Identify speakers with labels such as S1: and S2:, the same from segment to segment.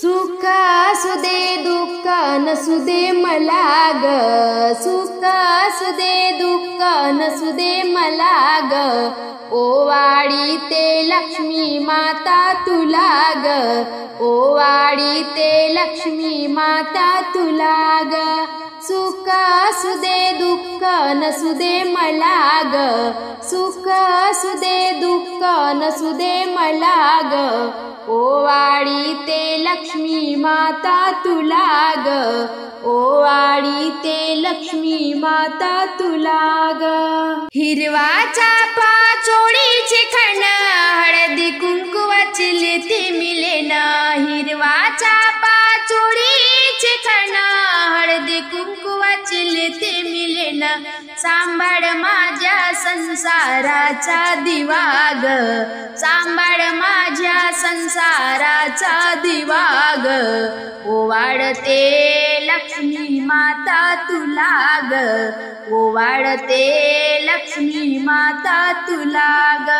S1: सुख असू दे दुःख नसू दे मला ग, सुख असू दे दुःख नसू दे मला ग, ओवाळी ते लक्ष्मी माता तुला ग, ओवाळी ते लक्ष्मी माता तुला ग. सुख असू दे दुःख नसू दे मला ग, सुख असू दे दुःख नसू दे मला ग, ओवाळी ते लक्ष्मी माता तुला ग, ओवाळी ते लक्ष्मी माता तुला ग. हिरवा चाफा चोळीचे खण हळदी कुंकुवाची लेती मिलेन, हिरवा चाफा चोळीचे खण हळदी कुंकुवाची लेती मिलेन, सांभाळ माझ्या संसाराचा दिवा ग, सांभाळ माझ्या संसाराचा दिवा ग, ओवाळते लक्ष्मी माता तुला ग, ओवाळते लक्ष्मी माता तुला ग.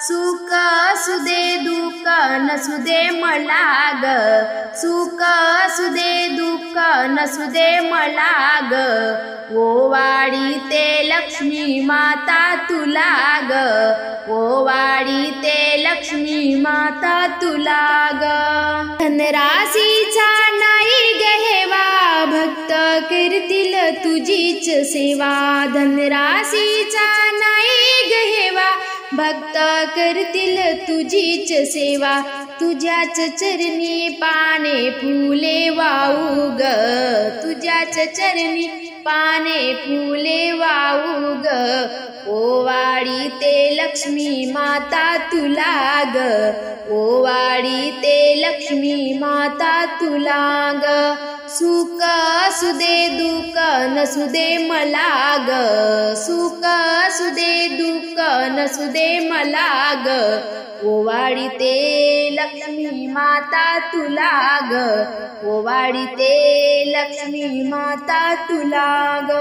S1: सुख असू दे दुःख नसू दे मला ग, सुख असू दे दुःख नसू दे मला ग, ओवाळी ते लक्ष्मी माता तुला ग, ओवाळी ते लक्ष्मी माता तुला ग. धनराशीचा नाही गहेवा भक्त करतील तुझीच सेवा, धनराशीचा नाही गहेवा भक्त करतील तुझीच सेवा, तुझ्याच चरणी पाने फुले वाहू ग, तुझ्याच चरणी पाने फुले वाहू ग, ओवाळी ते लक्ष्मी माता तुला ग, ओवाळी ते लक्ष्मी माता तुला ग. सुख असू दे दुःख नसू दे मला ग, सुख असू दे दुःख नसू दे मला ग, ओवाळी ते लक्ष्मी माता तुला ग, ओवाळी ते लक्ष्मी माता तुला ग.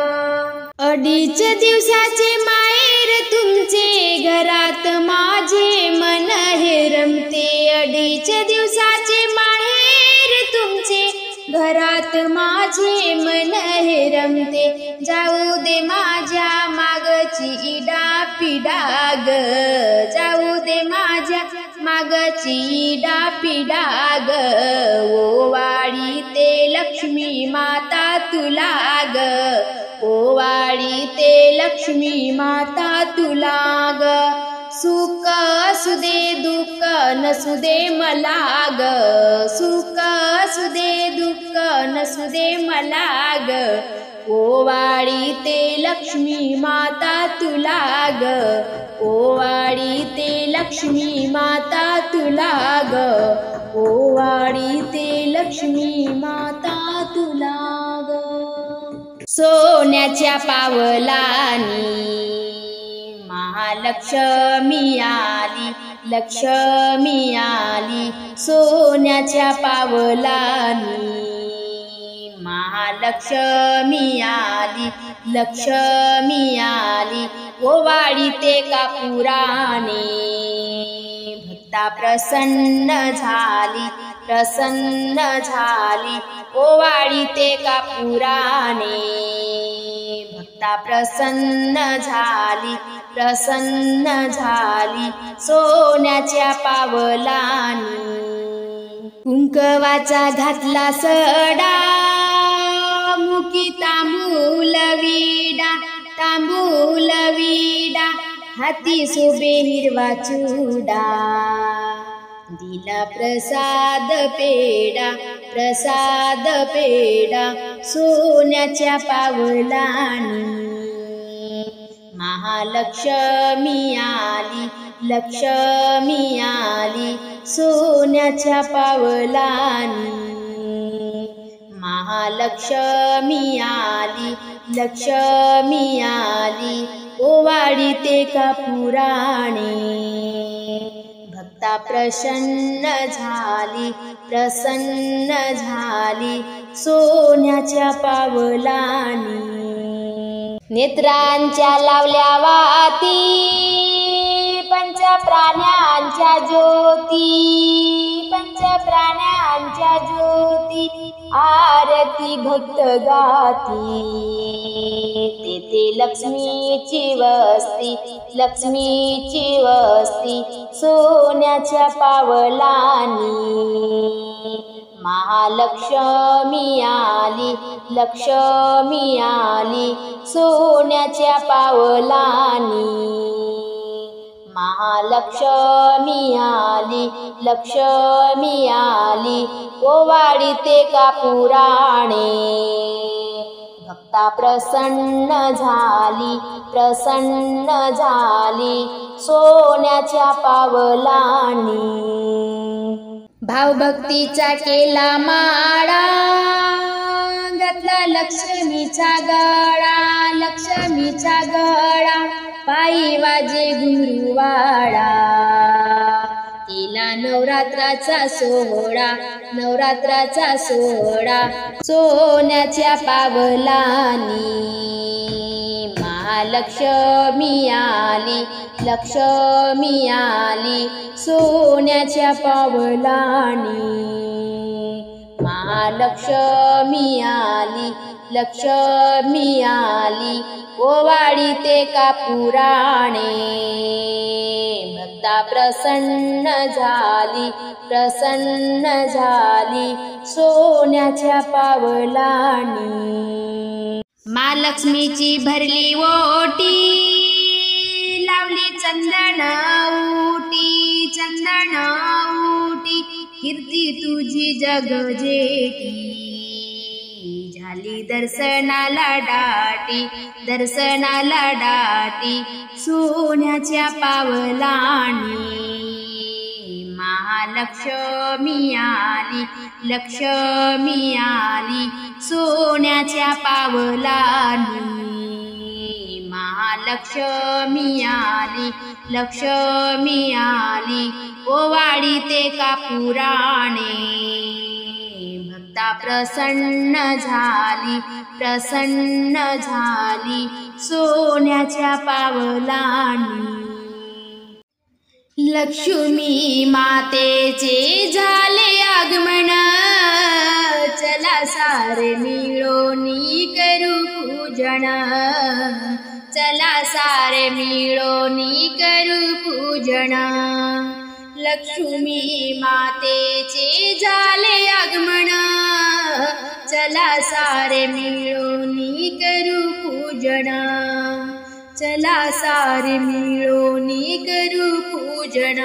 S1: अडीच दिवसाचे माहेर तुमचे घरात माझे मन हे रमते, अडीच दिवसाचे माहेर तुमचे घरात माझे मन हे रमते, जाऊ दे माझ्या मागची इडा पिडा ग, जाऊ दे माझ्या मागची इडा पिडा ग, ओवाळी ते लक्ष्मी माता तुला ग, ओवाळी ते लक्ष्मी माता तुला ग. सुख असू दे दुःख नसू दे मला ग, सुख असू दे दुःख नसू दे मला ग, ओवाळी ते लक्ष्मी माता तुला ग, ओवाळी ते लक्ष्मी माता तुला ग, ओवाळी ते लक्ष्मी माता तुला ग. सोन्याच्या पावलानी महालक्ष्मी आली, लक्ष्मी आली, सोन्याच्या पावलानी महालक्ष्मी आली, लक्ष्मी आली, ओवाळी ते कापुराने भक्ता प्रसन्न झाली, प्रसन्न झाली, ओवाळी ते कापुराने भक्ता प्रसन्न झाली, प्रसन्न झाली, सोन्याच्या पावलानी. कुंकवाचा घातला सडा मुकी तांबूल विडा, तांबूल विडा, हाती शोभे हिरवा चुडा, दिला प्रसाद पेडा, प्रसाद पेडा, सोन्याच्या पावलानी महालक्ष्मी आली, लक्ष्मी आली, सोन्याच्या पावलानी महालक्ष्मी आली, लक्ष्मी आली, ओवाळी ते कापुराने भक्ता प्रसन्न झाली, प्रसन्न झाली, सोन्याच्या पावलानी. नेत्रांच्या लावल्या वाती पंचा पंचप्राण्यांच्या ज्योती, पंचप्राण्यांच्या ज्योती आरती भक्त गाती। तेथे लक्ष्मीची वस्ती, लक्ष्मीची वस्ती सोन्याच्या पावलांनी। महालक्ष्मी आली, लक्ष्मी आली सोन्याच्या पावलांनी। महालक्ष्मी आली, लक्ष्मी आली ओवाळीते कापुराणे। भक्ता प्रसन्न झाली, प्रसन्न झाली सोन्याच्या पावलांनी। भावभक्तीचा केला माळा, घातला लक्ष्मीचा गळा, लक्ष्मीचा गळा पायी वाजे घुंगरूवाडा। केला नवरात्राचा सोहळा, नवरात्राचा सोहळा सोन्याच्या पावलांनी। महालक्ष्मी आली, लक्ष्मी आली सोन्याच्या पावलांनी। महालक्ष्मी आली, लक्ष्मी आली ओवाळीते कापुराणे। भक्ता प्रसन्न झाली, प्रसन्न झाली सोन्याच्या पावलांनी। महालक्ष्मीची भरली ओटी, लावली चंदन उटी, चंदन उटी कीर्ती तुझी जगजेटी। झाली दर्शनाला दाटी, दर्शनाला दाटी सोन्याच्या पावलांनी। महालक्ष्मी आली, लक्ष्मी आली सोन्याच्या पावलांनी। महालक्ष्मी आली, लक्ष्मी आली ओवाळीते कापुराणे। भक्ता प्रसन्न झाली, प्रसन्न झाली सोन्याच्या पावलांनी। लक्ष्मी मातेचे झाले आगमन, चला सारे मिळोनी करू पूजन, चला सारे मिळोनी करू पूजन। लक्ष्मी मातेचे झाले आगमन, चला सारे मिळोनी करू पूजन, चला सारे मिळोनी करू पूजन।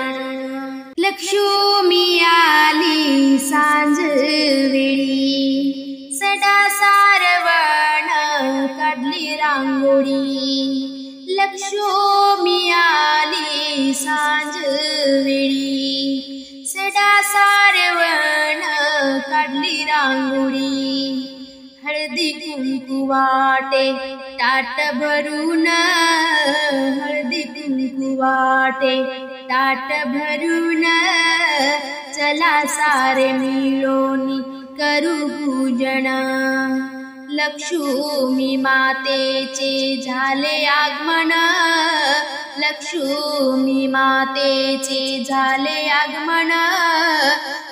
S1: लक्ष्मी आली सांज वेळी, सडा सारवण काढली रांगोळी। लक्ष्मी आली सांज वेळी, सडा सारवण काढली रांगोळी। हळदी कुंकू वाटे ताट भरून, हळदी कुंकू वाटे ताट भरून चला सारे मिळोनी करू पूजन। लक्ष्मी मातेचे झाले आगमन, लक्ष्मी मातेचे झाले आगमन,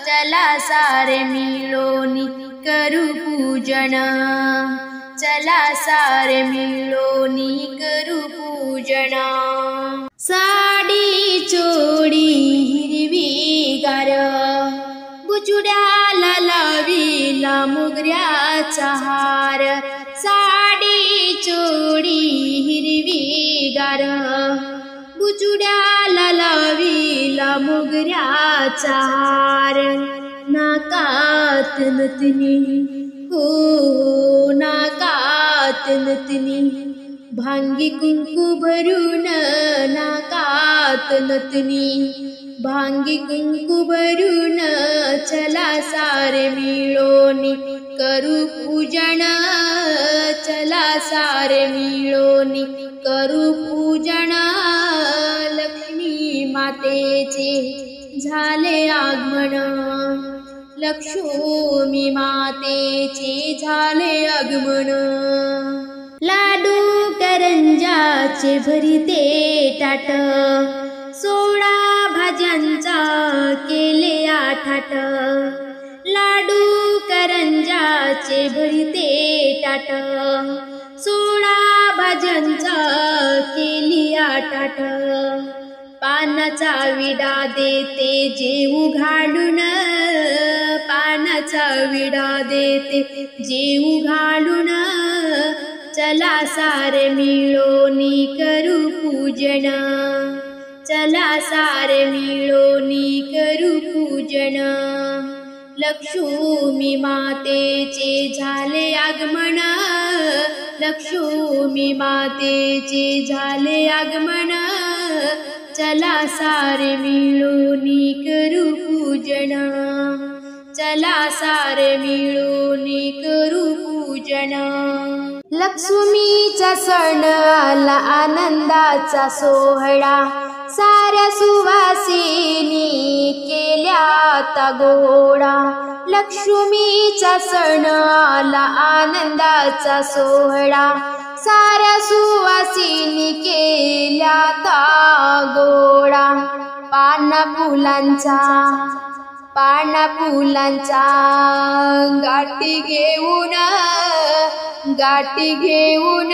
S1: चला सारे मिळोनी करू पूजन, चला सारे मिळोनी करू पूजन। साडी चोडी हिरवीगार, बुचुड्याला लाविला मोगऱ्याचा हार। साडी चोडी हिरवीगार, बुचुड्याला लाविला मोगऱ्याचा हार। नाकात नथनी हो, नाकात नथनी भांगी कुंकू भरून, नाकात नथनी भांगी कुंकू भरून चला सारे मिळोनी करू पूजन, चला सारे मिळोनी करू पूजन। लक्ष्मी मातेचे झाले आगमन, लक्ष्मी मातेचे झाले आगमन। लाडू करंजाचे भरिते ताट, 16 भाज्यांचा केले आठाट, लाडू करंजाचे भरते ताट. 16 भाज्यांचा केली आठाट, पानाचा विडा देते जेऊ घालून, पानाचा विडा देते जेऊ घालून. चला सारे मिळोनी करू पूजन, चला सारे मिळोनी करू पूजन. लक्ष्मी मातेचे झाले आगमन, लक्ष्मी मातेचे झाले आगमन. चला सारे मिळूनी करू पूजन, चला सारे मिळूनी करू पूजन. लक्ष्मीचा सण आला आनंदाचा सोहळा, साऱ्या सुवासिनी केल्यात गोडा. लक्ष्मीचा सण आला आनंदाचा सोहळा, साऱ्या सुवासिनी केल्यात गोडा. पाना फुलांचा गाठी घेऊन,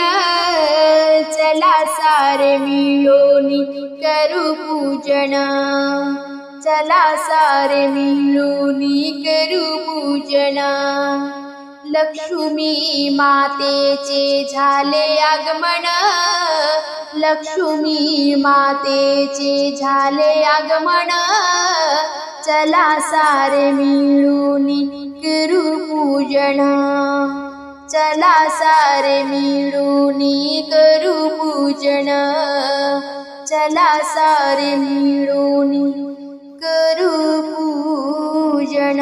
S1: चला सारे मिळूनी करू पूजन, चला सारे मिळूनी करू पूजन. लक्ष्मी मातेचे झाले आगमन, लक्ष्मी मातेचे झाले आगमन. चला सारे मिळूनी करू पूजन, चला सारे मिळूनी करू पूजन, चला सारे मिळूनी करू पूजन.